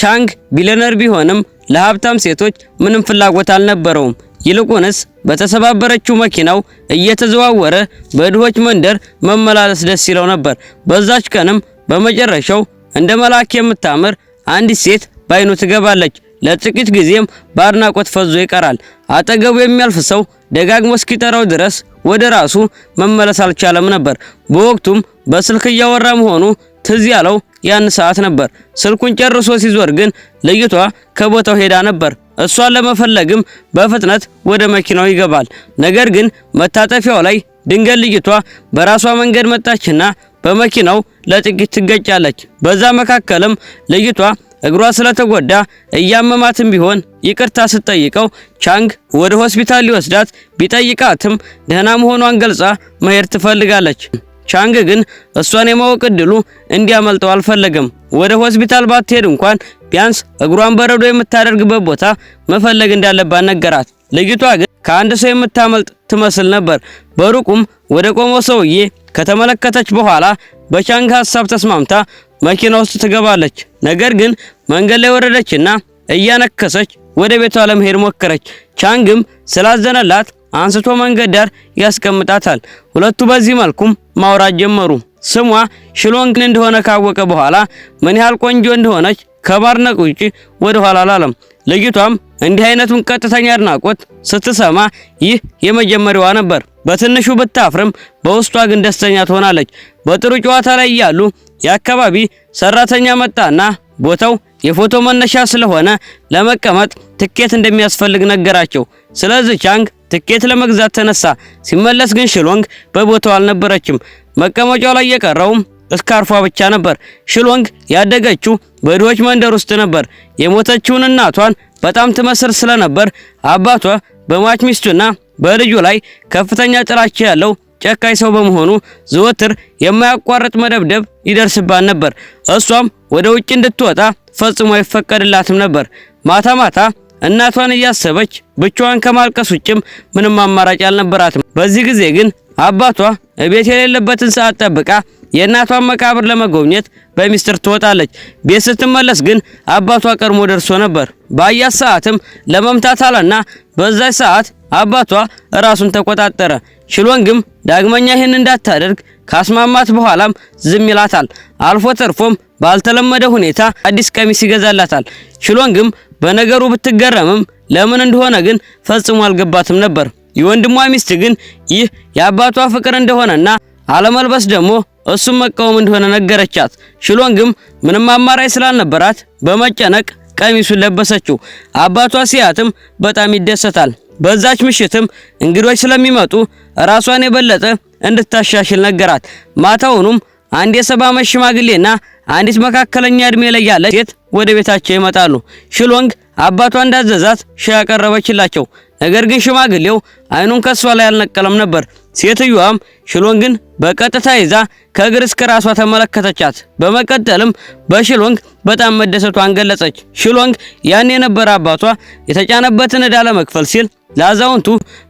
ቻንግ ቢሊዮነር ቢሆንም ለሀብታም ሴቶች ምንም ፍላጎት አልነበረውም። ይልቁንስ በተሰባበረችው መኪናው እየተዘዋወረ በድሆች መንደር መመላለስ ደስ ይለው ነበር። በዛች ቀንም በመጨረሻው እንደ መልአክ የምታምር አንዲት ሴት ባይኑ ትገባለች። ለጥቂት ጊዜም በአድናቆት ፈዞ ይቀራል። አጠገቡ የሚያልፍ ሰው ደጋግሞ እስኪጠራው ድረስ ወደ ራሱ መመለስ አልቻለም ነበር። በወቅቱም በስልክ እያወራ መሆኑ ትዝ ያለው ያን ሰዓት ነበር። ስልኩን ጨርሶ ሲዞር ግን ልጅቷ ከቦታው ሄዳ ነበር። እሷን ለመፈለግም በፍጥነት ወደ መኪናው ይገባል። ነገር ግን መታጠፊያው ላይ ድንገት ልጅቷ በራሷ መንገድ መጣችና በመኪናው ለጥቂት ትገጫለች። በዛ መካከልም ልጅቷ እግሯ ስለተጎዳ እያመማትም ቢሆን ይቅርታ ስትጠይቀው ቻንግ ወደ ሆስፒታል ሊወስዳት ቢጠይቃትም ደህና መሆኗን ገልጻ መሄድ ትፈልጋለች። ቻንግ ግን እሷን የማወቅ እድሉ እንዲያመልጠው አልፈለገም። ወደ ሆስፒታል ባትሄድ እንኳን ቢያንስ እግሯን በረዶ የምታደርግበት ቦታ መፈለግ እንዳለባት ነገራት። ልጅቷ ግን ከአንድ ሰው የምታመልጥ ትመስል ነበር። በሩቁም ወደ ቆመው ሰውዬ ከተመለከተች በኋላ በቻንግ ሐሳብ ተስማምታ መኪና ውስጥ ትገባለች። ነገር ግን መንገድ ላይ ወረደችና እያነከሰች ወደ ቤቷ ለመሄድ ሞከረች። ቻንግም ስላዘነላት አንስቶ መንገድ ዳር ያስቀምጣታል። ሁለቱ በዚህ መልኩም ማውራት ጀመሩ። ስሟ ሽሎንግ እንደሆነ ካወቀ በኋላ ምን ያህል ቆንጆ እንደሆነች ከማድነቅ ውጪ ወደ ኋላ አላለም። ልጅቷም እንዲህ አይነቱን ቀጥተኛ አድናቆት ስትሰማ ይህ የመጀመሪያዋ ነበር። በትንሹ ብታፍርም በውስጧ ግን ደስተኛ ትሆናለች። በጥሩ ጨዋታ ላይ ያሉ የአካባቢ ሰራተኛ መጣና ቦታው የፎቶ መነሻ ስለሆነ ለመቀመጥ ትኬት እንደሚያስፈልግ ነገራቸው። ስለዚህ ቻንግ ትኬት ለመግዛት ተነሳ። ሲመለስ ግን ሽሎንግ በቦታው አልነበረችም። መቀመጫው ላይ የቀረውም ስካርፏ ብቻ ነበር። ሽሎንግ ያደገችው በድሆች መንደር ውስጥ ነበር። የሞተችውን እናቷን በጣም ትመስል ስለነበር አባቷ በሟች ሚስቱና በልጁ ላይ ከፍተኛ ጥላቻ ያለው ጨካኝ ሰው በመሆኑ ዘወትር የማያቋርጥ መደብደብ ይደርስባት ነበር። እሷም ወደ ውጭ እንድትወጣ ፈጽሞ አይፈቀድላትም ነበር። ማታ ማታ እናቷን እያሰበች ብቻዋን ከማልቀስ ውጭም ምንም አማራጭ አልነበራትም። በዚህ ጊዜ ግን አባቷ ቤት የሌለበትን ሰዓት ጠብቃ የእናቷን መቃብር ለመጎብኘት በሚስጥር ትወጣለች። ቤት ስትመለስ ግን አባቷ ቀድሞ ደርሶ ነበር። ባያት ሰዓትም ለመምታት አለና በዛች ሰዓት አባቷ ራሱን ተቆጣጠረ። ሽሎንግም ዳግመኛ ይህን እንዳታደርግ ካስማማት በኋላም ዝም ይላታል። አልፎ ተርፎም ባልተለመደ ሁኔታ አዲስ ቀሚስ ይገዛላታል። ሽሎንግም በነገሩ ብትገረምም ለምን እንደሆነ ግን ፈጽሞ አልገባትም ነበር። የወንድሟ ሚስት ግን ይህ የአባቷ ፍቅር እንደሆነና አለመልበስ ደግሞ እሱም መቃወም እንደሆነ ነገረቻት። ሽሎንግም ምንም አማራጭ ስላልነበራት በመጨነቅ ቀሚሱን ለበሰችው። አባቷ ሲያትም በጣም ይደሰታል። በዛች ምሽትም እንግዶች ስለሚመጡ ራሷን የበለጠ እንድታሻሽል ነገራት። ማታውኑም አንድ የ70 ዓመት ሽማግሌና አንዲት መካከለኛ እድሜ ላይ ያለች ሴት ወደ ቤታቸው ይመጣሉ። ሽሎንግ አባቷ እንዳዘዛት ሻይ ያቀረበችላቸው። ነገር ግን ሽማግሌው አይኑን ከሷ ላይ አልነቀለም ነበር። ሴትዮዋም ሽሎንግን በቀጥታ ይዛ ከእግር እስከ ራሷ ተመለከተቻት። በመቀጠልም በሽሎንግ በጣም መደሰቷን ገለጸች። ሽሎንግ ያን የነበረ አባቷ የተጫነበትን ዕዳ ለመክፈል ሲል ላዛውንቱ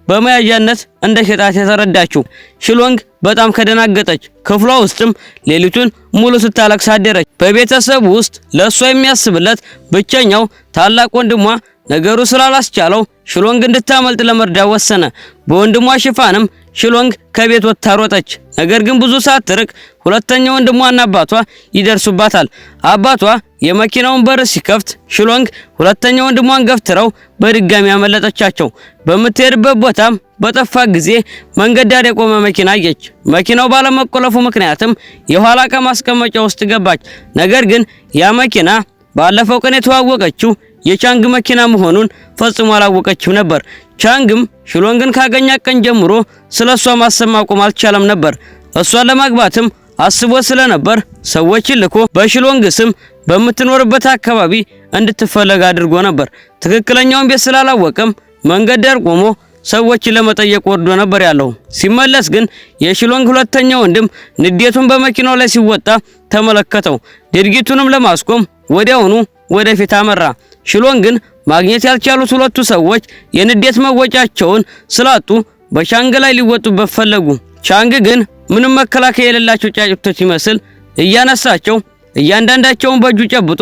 በመያዣነት እንደ ሸጣት የተረዳችው ሽሎንግ በጣም ከደናገጠች። ክፍሏ ውስጥም ሌሊቱን ሙሉ ስታለቅስ አደረች። በቤተሰቡ ውስጥ ለሷ የሚያስብለት ብቸኛው ታላቅ ወንድሟ ነገሩ ስላላስቻለው ሽሎንግ እንድታመልጥ ለመርዳት ወሰነ። በወንድሟ ሽፋንም ሽሎንግ ከቤት ወጥታ ሮጠች። ነገር ግን ብዙ ሳትርቅ ሁለተኛው ወንድሟና አባቷ ይደርሱባታል። አባቷ የመኪናውን በር ሲከፍት ሽሎንግ ሁለተኛው ወንድሟን ገፍትረው በድጋሚ ያመለጠቻቸው። በምትሄድበት ቦታም በጠፋ ጊዜ መንገድ ዳር የቆመ መኪና አየች። መኪናው ባለመቆለፉ ምክንያትም የኋላ ዕቃ ማስቀመጫ ውስጥ ገባች። ነገር ግን ያ መኪና ባለፈው ቀን የተዋወቀችው የቻንግ መኪና መሆኑን ፈጽሞ አላወቀችም ነበር። ቻንግም ሽሎንግን ካገኛ ቀን ጀምሮ ስለሷ ማሰብ ማቆም አልቻለም ነበር። እሷን ለማግባትም አስቦ ስለነበር ሰዎችን ልኮ በሽሎንግ ስም በምትኖርበት አካባቢ እንድትፈለግ አድርጎ ነበር። ትክክለኛውን ቤት ስላላወቀም መንገድ ዳር ቆሞ ሰዎችን ለመጠየቅ ወርዶ ነበር ያለው። ሲመለስ ግን የሽሎንግ ሁለተኛው ወንድም ንዴቱን በመኪናው ላይ ሲወጣ ተመለከተው። ድርጊቱንም ለማስቆም ወዲያውኑ ወደፊት አመራ። ሽሎንግን ማግኘት ያልቻሉት ሁለቱ ሰዎች የንዴት መወጫቸውን ስላጡ በቻንግ ላይ ሊወጡበት ፈለጉ። ቻንግ ግን ምንም መከላከያ የሌላቸው ጫጩቶች ይመስል እያነሳቸው እያንዳንዳቸውን በእጁ ጨብጦ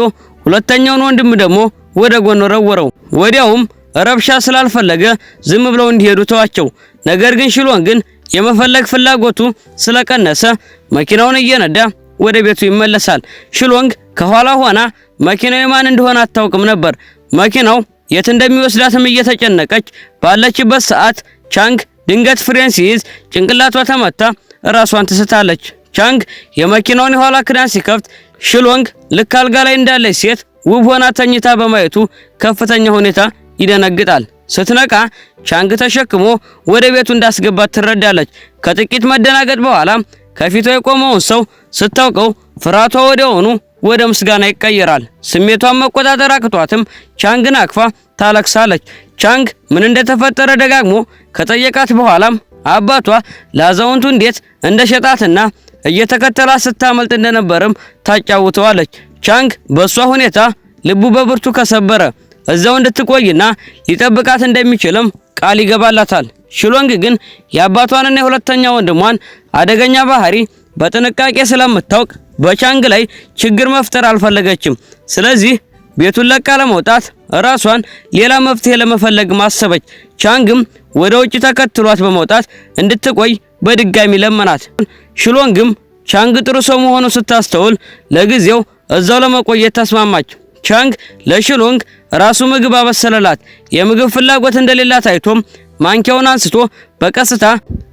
ሁለተኛውን ወንድም ደግሞ ወደ ጎን ወረወረው። ወዲያውም ረብሻ ስላልፈለገ ዝም ብለው እንዲሄዱ ተዋቸው። ነገር ግን ሽሎንግን የመፈለግ ፍላጎቱ ስለቀነሰ መኪናውን እየነዳ ወደ ቤቱ ይመለሳል። ሽሎንግ ከኋላ ሆና መኪናው የማን እንደሆነ አታውቅም ነበር። መኪናው የት እንደሚወስዳትም እየተጨነቀች ባለችበት ሰዓት ቻንግ ድንገት ፍሬን ሲይዝ ጭንቅላቷ ተመታ ራሷን ትስታለች። ቻንግ የመኪናውን የኋላ ክዳን ሲከፍት ሽሎንግ ልክ አልጋ ላይ እንዳለች ሴት ውብ ሆና ተኝታ በማየቱ ከፍተኛ ሁኔታ ይደነግጣል። ስትነቃ ቻንግ ተሸክሞ ወደ ቤቱ እንዳስገባት ትረዳለች። ከጥቂት መደናገጥ በኋላ ከፊቷ የቆመውን ሰው ስታውቀው ፍርሃቷ ወዲያውኑ ወደ ምስጋና ይቀየራል። ስሜቷን መቆጣጠር አቅቷትም ቻንግን አቅፋ ታለቅሳለች። ቻንግ ምን እንደተፈጠረ ደጋግሞ ከጠየቃት በኋላም አባቷ ለአዛውንቱ እንዴት እንደሸጣትና እየተከተላት ስታመልጥ እንደነበርም ታጫውተዋለች። ቻንግ በሷ ሁኔታ ልቡ በብርቱ ከሰበረ እዛው እንድትቆይና ሊጠብቃት እንደሚችልም ቃል ይገባላታል። ሽሎንግ ግን የአባቷንና የሁለተኛ ወንድሟን አደገኛ ባህሪ በጥንቃቄ ስለምታውቅ በቻንግ ላይ ችግር መፍጠር አልፈለገችም። ስለዚህ ቤቱን ለቃ ለመውጣት ራሷን ሌላ መፍትሄ ለመፈለግ ማሰበች። ቻንግም ወደ ውጭ ተከትሏት በመውጣት እንድትቆይ በድጋሚ ለመናት። ሽሎንግም ቻንግ ጥሩ ሰው መሆኑን ስታስተውል ለጊዜው እዛው ለመቆየት ተስማማች። ቻንግ ለሽሎንግ ራሱ ምግብ አበሰለላት። የምግብ ፍላጎት እንደሌላት አይቶም ማንኪያውን አንስቶ በቀስታ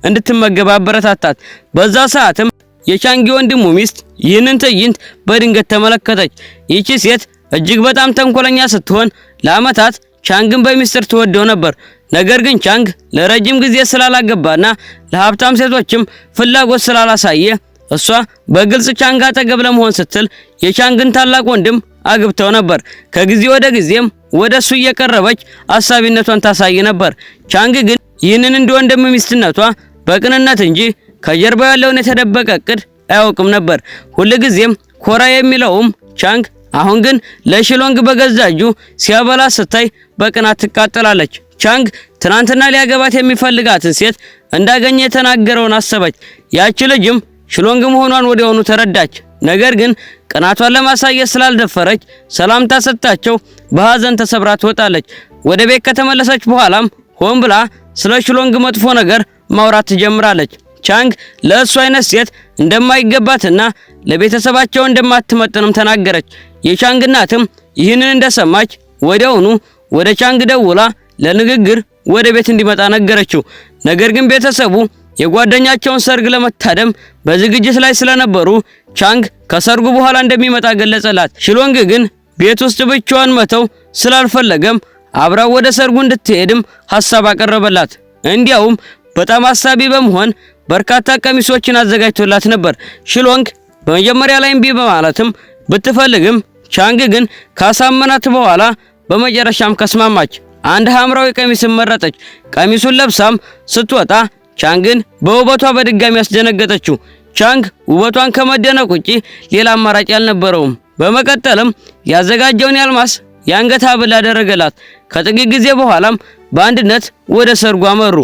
እንድትመገብ አበረታታት። በዛ ሰዓትም የቻንግ ወንድሙ ሚስት ይህንን ትዕይንት በድንገት ተመለከተች። ይህች ሴት እጅግ በጣም ተንኮለኛ ስትሆን ለዓመታት ቻንግን በሚስጥር ትወደው ነበር። ነገር ግን ቻንግ ለረጅም ጊዜ ስላላገባና ለሀብታም ሴቶችም ፍላጎት ስላላሳየ እሷ በግልጽ ቻንግ አጠገብ ለመሆን ስትል የቻንግን ታላቅ ወንድም አግብተው ነበር። ከጊዜ ወደ ጊዜም ወደሱ እየቀረበች አሳቢነቷን ታሳይ ነበር። ቻንግ ግን ይህንን እንደ ወንድም ሚስትነቷ በቅንነት እንጂ ከጀርባ ያለውን የተደበቀ እቅድ አያውቅም ነበር። ሁልጊዜም ኮራ የሚለውም ቻንግ አሁን ግን ለሽሎንግ በገዛ እጁ ሲያበላ ስታይ በቅናት ትቃጠላለች። ቻንግ ትናንትና ሊያገባት የሚፈልጋትን ሴት እንዳገኘ የተናገረውን አሰበች። ያቺ ልጅም ሽሎንግ መሆኗን ወዲያውኑ ተረዳች። ነገር ግን ቅናቷን ለማሳየት ስላልደፈረች ሰላምታ ሰጥታቸው በሐዘን ተሰብራ ትወጣለች። ወደ ቤት ከተመለሰች በኋላም ሆን ብላ ስለ ሽሎንግ መጥፎ ነገር ማውራት ትጀምራለች። ቻንግ ለእሱ አይነት ሴት እንደማይገባትና ለቤተሰባቸው እንደማትመጥንም ተናገረች። የቻንግ እናትም ይህንን እንደሰማች ወዲያውኑ ወደ ቻንግ ደውላ ለንግግር ወደ ቤት እንዲመጣ ነገረችው። ነገር ግን ቤተሰቡ የጓደኛቸውን ሰርግ ለመታደም በዝግጅት ላይ ስለነበሩ ቻንግ ከሰርጉ በኋላ እንደሚመጣ ገለጸላት። ሽሎንግ ግን ቤት ውስጥ ብቻዋን መተው ስላልፈለገም አብራው ወደ ሰርጉ እንድትሄድም ሐሳብ አቀረበላት። እንዲያውም በጣም አሳቢ በመሆን በርካታ ቀሚሶችን አዘጋጅቶላት ነበር። ሽሎንግ በመጀመሪያ ላይ እምቢ በማለትም ብትፈልግም ቻንግ ግን ካሳመናት በኋላ በመጨረሻም ከስማማች። አንድ ሐምራዊ ቀሚስን መረጠች። ቀሚሱን ለብሳም ስትወጣ ቻንግን በውበቷ በድጋሚ ያስደነገጠችው። ቻንግ ውበቷን ከመደነቅ ውጪ ሌላ አማራጭ አልነበረውም። በመቀጠልም ያዘጋጀውን የአልማስ የአንገት ሐብል አደረገላት። ከጥቂት ጊዜ በኋላም በአንድነት ወደ ሰርጉ አመሩ።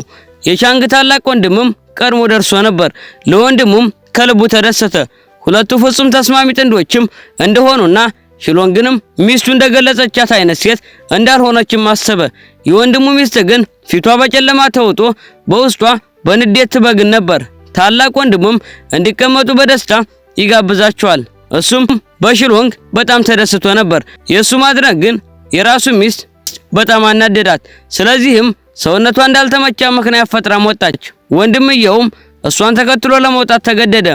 የቻንግ ታላቅ ወንድምም ቀድሞ ደርሶ ነበር። ለወንድሙም ከልቡ ተደሰተ። ሁለቱ ፍጹም ተስማሚ ጥንዶችም እንደሆኑና ሽሎንግንም ሚስቱ እንደገለጸቻት አይነት ሴት እንዳልሆነችም አሰበ። የወንድሙ ሚስት ግን ፊቷ በጨለማ ተውጦ በውስጧ በንዴት ትበግን ነበር። ታላቅ ወንድሙም እንዲቀመጡ በደስታ ይጋብዛቸዋል። እሱም በሽሎንግ በጣም ተደስቶ ነበር። የሱ ማድረግ ግን የራሱ ሚስት በጣም አናደዳት። ስለዚህም ሰውነቷ እንዳልተመቻ ምክንያት ፈጥራም ወጣች። ወንድምየውም እሷን ተከትሎ ለመውጣት ተገደደ።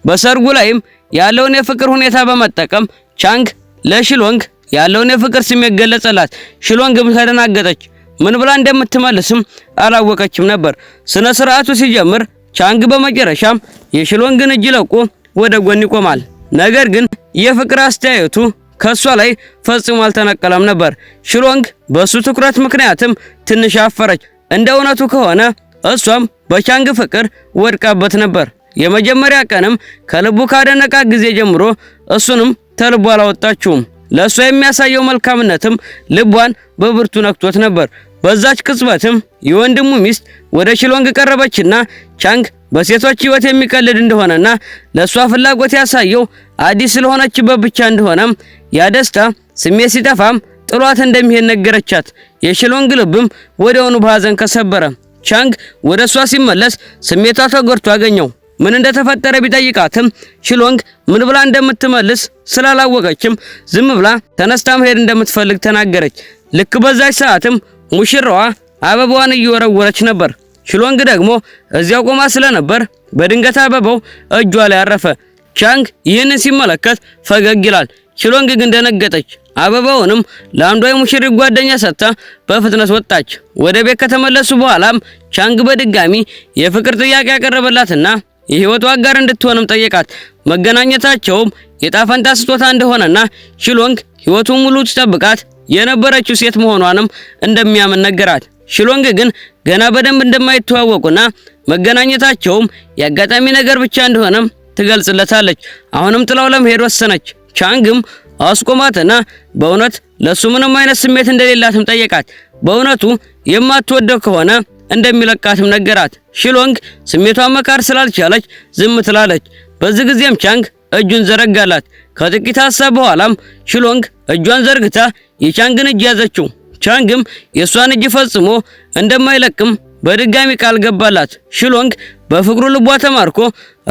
በሰርጉ ላይም ያለውን የፍቅር ሁኔታ በመጠቀም ቻንግ ለሽሎንግ ያለውን የፍቅር ስሜት ገለጸላት። ሽሎንግም ተደናገጠች። ምን ብላ እንደምትመልስም አላወቀችም ነበር። ስነ ስርዓቱ ሲጀምር ቻንግ በመጨረሻም የሽሎንግን እጅ ለቆ ወደ ጎን ይቆማል። ነገር ግን የፍቅር አስተያየቱ ከሷ ላይ ፈጽሞ አልተነቀለም ነበር። ሽሎንግ በሱ ትኩረት ምክንያትም ትንሽ አፈረች። እንደ እውነቱ ከሆነ እሷም በቻንግ ፍቅር ወድቃበት ነበር። የመጀመሪያ ቀንም ከልቡ ካደነቃ ጊዜ ጀምሮ እሱንም ተልቧ አላወጣችውም። ለሷ የሚያሳየው መልካምነትም ልቧን በብርቱ ነክቶት ነበር። በዛች ቅጽበትም የወንድሙ ሚስት ወደ ሽሎንግ ቀረበችና ቻንግ በሴቶች ሕይወት የሚቀልድ እንደሆነና ለሷ ፍላጎት ያሳየው አዲስ ስለሆነችበት ብቻ እንደሆነም ያደስታ ስሜት ሲጠፋም ጥሏት እንደሚሄድ ነገረቻት። የሽሎንግ ልብም ወዲያውኑ በሐዘን ከሰበረ። ቻንግ ወደሷ ሲመለስ ስሜቷ ተጎድቶ አገኘው። ምን እንደተፈጠረ ቢጠይቃትም ሽሎንግ ምን ብላ እንደምትመልስ ስላላወቀችም ዝም ብላ ተነስታ መሄድ እንደምትፈልግ ተናገረች። ልክ በዛች ሰዓትም ሙሽራዋ አበባዋን እየወረወረች ነበር። ሽሎንግ ደግሞ እዚያው ቆማ ስለነበር በድንገት አበባው እጇ ላይ አረፈ። ቻንግ ይህንን ሲመለከት ፈገግ ይላል። ሽሎንግ ግን ደነገጠች። አበባውንም ለአንዷ የሙሽሪት ጓደኛ ሰጥታ በፍጥነት ወጣች። ወደ ቤት ከተመለሱ በኋላም ቻንግ በድጋሚ የፍቅር ጥያቄ ያቀረበላትና የህይወቱ አጋር እንድትሆንም ጠየቃት። መገናኘታቸውም የጣፈንታ ስጦታ እንደሆነና ሽሎንግ ህይወቱን ሙሉ ትጠብቃት የነበረችው ሴት መሆኗንም እንደሚያምን ነገራት። ሽሎንግ ግን ገና በደንብ እንደማይተዋወቁና መገናኘታቸውም ያጋጣሚ ነገር ብቻ እንደሆነም ትገልጽለታለች። አሁንም ጥላው ለመሄድ ወሰነች። ቻንግም አስቆማትና በእውነት ለሱ ምንም አይነት ስሜት እንደሌላትም ጠየቃት። በእውነቱ የማትወደው ከሆነ እንደሚለቃትም ነገራት። ሽሎንግ ስሜቷን መካድ ስላልቻለች ዝም ትላለች። በዚህ ጊዜም ቻንግ እጁን ዘረጋላት። ከጥቂት ሐሳብ በኋላም ሽሎንግ እጇን ዘርግታ የቻንግን እጅ ያዘችው። ቻንግም የሷን እጅ ፈጽሞ እንደማይለቅም በድጋሚ ቃል ገባላት። ሽሎንግ በፍቅሩ ልቧ ተማርኮ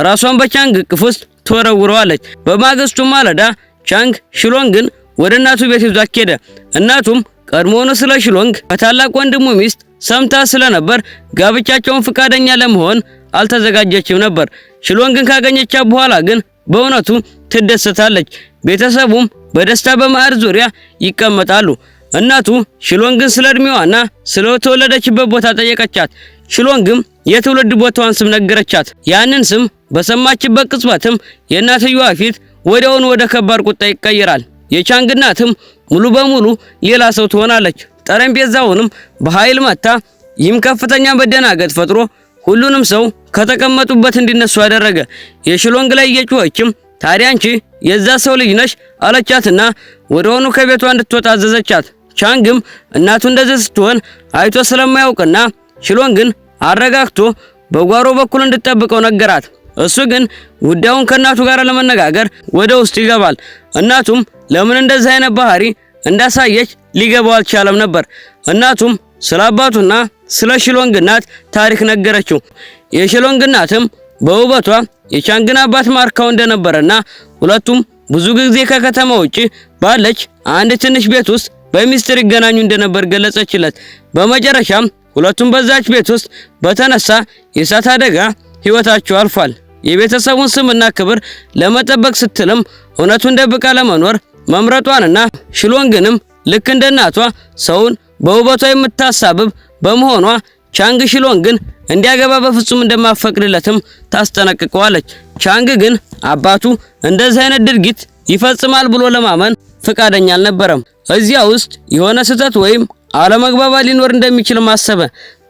ራሷን በቻንግ እቅፍ ውስጥ ተወረውረዋለች። በማግስቱ ማለዳ ቻንግ ሽሎንግን ወደ እናቱ ቤት ይዟት ሄደ። እናቱም ቀድሞውኑ ስለ ሽሎንግ ከታላቅ ወንድሙ ሚስት ሰምታ ስለነበር ጋብቻቸውን ፍቃደኛ ለመሆን አልተዘጋጀችም ነበር። ሽሎንግን ካገኘቻት በኋላ ግን በእውነቱ ትደሰታለች። ቤተሰቡም በደስታ በማዕድ ዙሪያ ይቀመጣሉ። እናቱ ሽሎንግን ስለ እድሜዋና ስለ ተወለደችበት ቦታ ጠየቀቻት። ሽሎንግም የትውልድ ቦታዋን ስም ነገረቻት። ያንን ስም በሰማችበት ቅጽበትም የእናትየዋ ፊት ወዲያውኑ ወደ ከባድ ቁጣ ይቀየራል። የቻንግ እናትም ሙሉ በሙሉ ሌላ ሰው ትሆናለች። ጠረጴዛውንም በኃይል መታ። ይህም ከፍተኛ መደናገጥ ፈጥሮ ሁሉንም ሰው ከተቀመጡበት እንዲነሱ አደረገ። የሽሎንግ ላይ እየጮኸችም ታዲያ አንቺ የዛ ሰው ልጅ ነሽ አለቻትና ወዲያውኑ ከቤቷ እንድትወጣ አዘዘቻት። ቻንግም እናቱ እንደዚህ ስትሆን አይቶ ስለማያውቅና ሽሎንግን አረጋግቶ በጓሮ በኩል እንድትጠብቀው ነገራት። እሱ ግን ጉዳዩን ከእናቱ ጋር ለመነጋገር ወደ ውስጥ ይገባል። እናቱም ለምን እንደዚህ አይነት ባህሪ እንዳሳየች ሊገባው አልቻለም ነበር። እናቱም ስለ አባቱና ስለ ሽሎንግ እናት ታሪክ ነገረችው። የሽሎንግ እናትም በውበቷ የቻንግን አባት ማርካው እንደነበረና ሁለቱም ብዙ ጊዜ ከከተማ ውጪ ባለች አንድ ትንሽ ቤት ውስጥ በሚስጥር ይገናኙ እንደነበር ገለጸችለት። በመጨረሻም ሁለቱም በዛች ቤት ውስጥ በተነሳ የእሳት አደጋ ህይወታቸው አልፏል። የቤተሰቡን ስምና ክብር ለመጠበቅ ስትልም እውነቱን ደብቃ ለመኖር መምረጧንና ሽሎንግንም ልክ እንደ እናቷ ሰውን በውበቷ የምታሳብብ በመሆኗ ቻንግ ሽሎንግን እንዲያገባ በፍጹም እንደማፈቅድለትም ታስጠነቅቀዋለች። ቻንግ ግን አባቱ እንደዚህ አይነት ድርጊት ይፈጽማል ብሎ ለማመን ፍቃደኛ አልነበረም። እዚያ ውስጥ የሆነ ስህተት ወይም አለመግባባት ሊኖር እንደሚችል ማሰበ።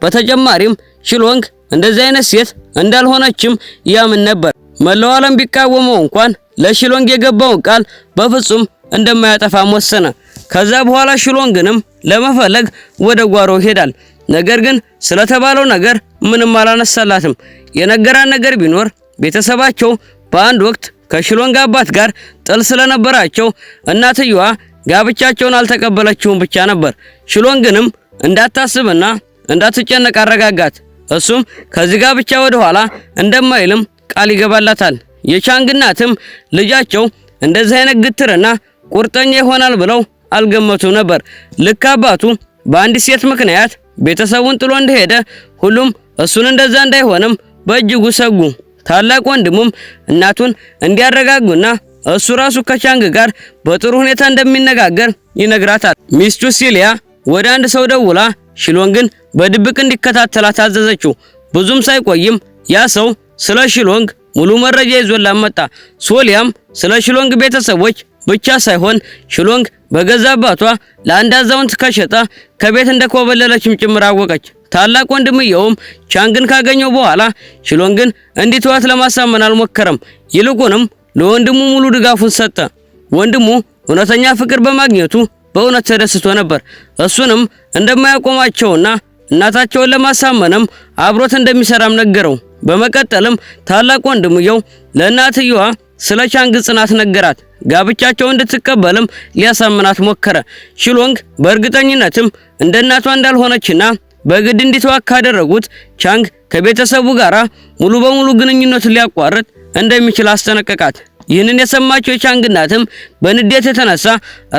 በተጨማሪም ሽሎንግ እንደዚህ አይነት ሴት እንዳልሆነችም ያምን ነበር። መላው ዓለም ቢቃወመው እንኳን ለሽሎንግ የገባውን ቃል በፍጹም እንደማያጠፋም ወሰነ። ከዛ በኋላ ሽሎንግንም ለመፈለግ ወደ ጓሮ ይሄዳል። ነገር ግን ስለተባለው ነገር ምንም አላነሳላትም። የነገራን ነገር ቢኖር ቤተሰባቸው በአንድ ወቅት ከሽሎንግ አባት ጋር ጥል ስለነበራቸው እናትየዋ ጋብቻቸውን አልተቀበለችውም ብቻ ነበር። ሽሎንግንም እንዳታስብና እንዳትጨነቅ አረጋጋት። እሱም ከዚህ ጋብቻ ወደ ኋላ እንደማይልም ቃል ይገባላታል። የቻንግ እናትም ልጃቸው እንደዚህ አይነት ግትርና ቁርጠኛ ይሆናል ብለው አልገመቱም ነበር። ልክ አባቱ በአንድ ሴት ምክንያት ቤተሰቡን ጥሎ እንደሄደ ሁሉም እሱን እንደዛ እንዳይሆንም በእጅጉ ሰጉ። ታላቅ ወንድሙም እናቱን እንዲያረጋጉና እሱ ራሱ ከቻንግ ጋር በጥሩ ሁኔታ እንደሚነጋገር ይነግራታል። ሚስቱ ሲሊያ ወደ አንድ ሰው ደውላ ሽሎንግን በድብቅ እንዲከታተላት አዘዘችው። ብዙም ሳይቆይም ያ ሰው ስለ ሽሎንግ ሙሉ መረጃ ይዞላት መጣ። ሶሊያም ስለ ሽሎንግ ቤተሰቦች ብቻ ሳይሆን ሽሎንግ በገዛ አባቷ ለአንድ አዛውንት ከሸጣ ከቤት እንደኮበለለችም ጭምር አወቀች። ታላቅ ወንድምየውም ቻንግን ካገኘው በኋላ ሽሎንግን እንዲተዋት ለማሳመን አልሞከረም። ይልቁንም ለወንድሙ ሙሉ ድጋፉን ሰጠ። ወንድሙ እውነተኛ ፍቅር በማግኘቱ በእውነት ተደስቶ ነበር። እሱንም እንደማያቆማቸውና እናታቸውን ለማሳመንም አብሮት እንደሚሰራም ነገረው። በመቀጠልም ታላቅ ወንድምየው ለእናትየዋ ስለ ቻንግ ጽናት ነገራት። ጋብቻቸው እንድትቀበልም ሊያሳምናት ሞከረ። ሺሎንግ በእርግጠኝነትም እንደ እናቷ እንዳልሆነችና በግድ እንዲተዋት ካደረጉት ቻንግ ከቤተሰቡ ጋራ ሙሉ በሙሉ ግንኙነቱን ሊያቋርጥ እንደሚችል አስጠነቀቃት። ይህንን የሰማችው የቻንግ እናትም በንዴት የተነሳ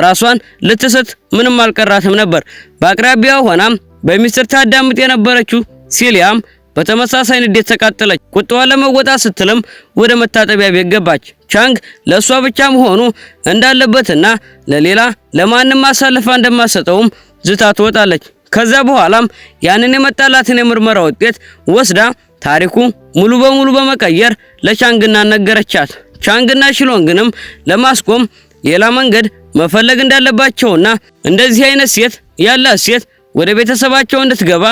ራሷን ልትስት ምንም አልቀራትም ነበር። በአቅራቢያው ሆናም በሚስጥር ታዳምጥ የነበረችው ሲሊያም በተመሳሳይ ንዴት ተቃጠለች። ቁጣዋን ለመወጣት ስትልም ወደ መታጠቢያ ቤት ገባች። ቻንግ ለሷ ብቻ መሆኑ እንዳለበትና ለሌላ ለማንም አሳልፋ እንደማሰጠውም ዝታ ትወጣለች። ከዛ በኋላም ያንን የመጣላትን የምርመራ ውጤት ወስዳ ታሪኩ ሙሉ በሙሉ በመቀየር ለቻንግና ነገረቻት። ቻንግና ሺሎንግንም ለማስቆም ሌላ መንገድ መፈለግ እንዳለባቸውና እንደዚህ አይነት ሴት ያላት ሴት ወደ ቤተሰባቸው እንድትገባ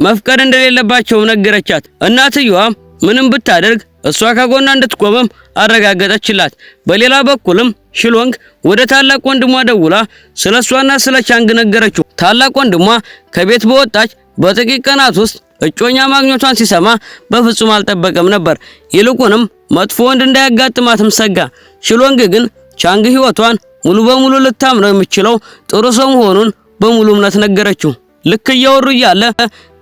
መፍቀድ እንደሌለባቸው ነገረቻት። እናትየዋ ምንም ብታደርግ እሷ ከጎኗ እንድትቆምም አረጋገጠችላት። በሌላ በኩልም ሺሎንግ ወደ ታላቅ ወንድሟ ደውላ ስለሷና ስለ ቻንግ ነገረችው። ታላቅ ወንድሟ ከቤት በወጣች በጥቂት ቀናት ውስጥ እጮኛ ማግኘቷን ሲሰማ በፍጹም አልጠበቀም ነበር። ይልቁንም መጥፎ ወንድ እንዳያጋጥማትም ሰጋ። ሺሎንግ ግን ቻንግ ህይወቷን ሙሉ በሙሉ ልታምነው የሚችለው ጥሩ ሰው መሆኑን በሙሉ እምነት ነገረችው። ልክ እያወሩ እያለ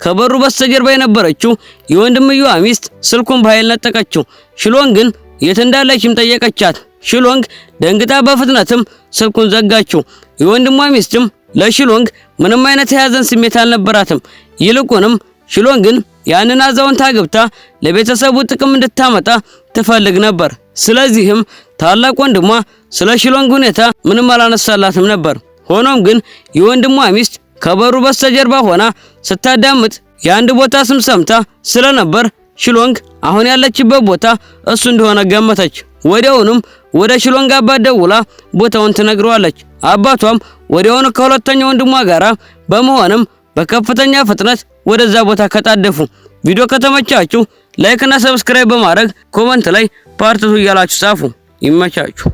ከበሩ በስተጀርባ የነበረችው የወንድምየዋ ሚስት ስልኩን በኃይል ነጠቀችው። ሺሎንግን የት እንዳለችም ጠየቀቻት። ሺሎንግ ደንግጣ በፍጥነትም ስልኩን ዘጋችው። የወንድሟ ሚስትም ለሺሎንግ ምንም አይነት የያዘን ስሜት አልነበራትም። ይልቁንም ሺሎንግን ያንን አዛውንት አግብታ ለቤተሰቡ ጥቅም እንድታመጣ ትፈልግ ነበር። ስለዚህም ታላቅ ወንድሟ ስለ ሺሎንግ ሁኔታ ምንም አላነሳላትም ነበር። ሆኖም ግን የወንድሟ ሚስት ከበሩ በስተጀርባ ሆና ስታዳምጥ የአንድ ቦታ ስም ሰምታ ስለነበር ሺሎንግ አሁን ያለችበት ቦታ እሱ እንደሆነ ገመተች። ወዲያውኑም ወደ ሺሎንግ አባት ደውላ ቦታውን ትነግረዋለች። አባቷም ወዲያውኑ ከሁለተኛው ወንድሟ ጋራ በመሆንም በከፍተኛ ፍጥነት ወደዛ ቦታ ከጣደፉ። ቪዲዮ ከተመቻችሁ ላይክ እና ሰብስክራይብ በማድረግ ኮሜንት ላይ ፓርት 2 እያላችሁ ጻፉ። ይመቻችሁ።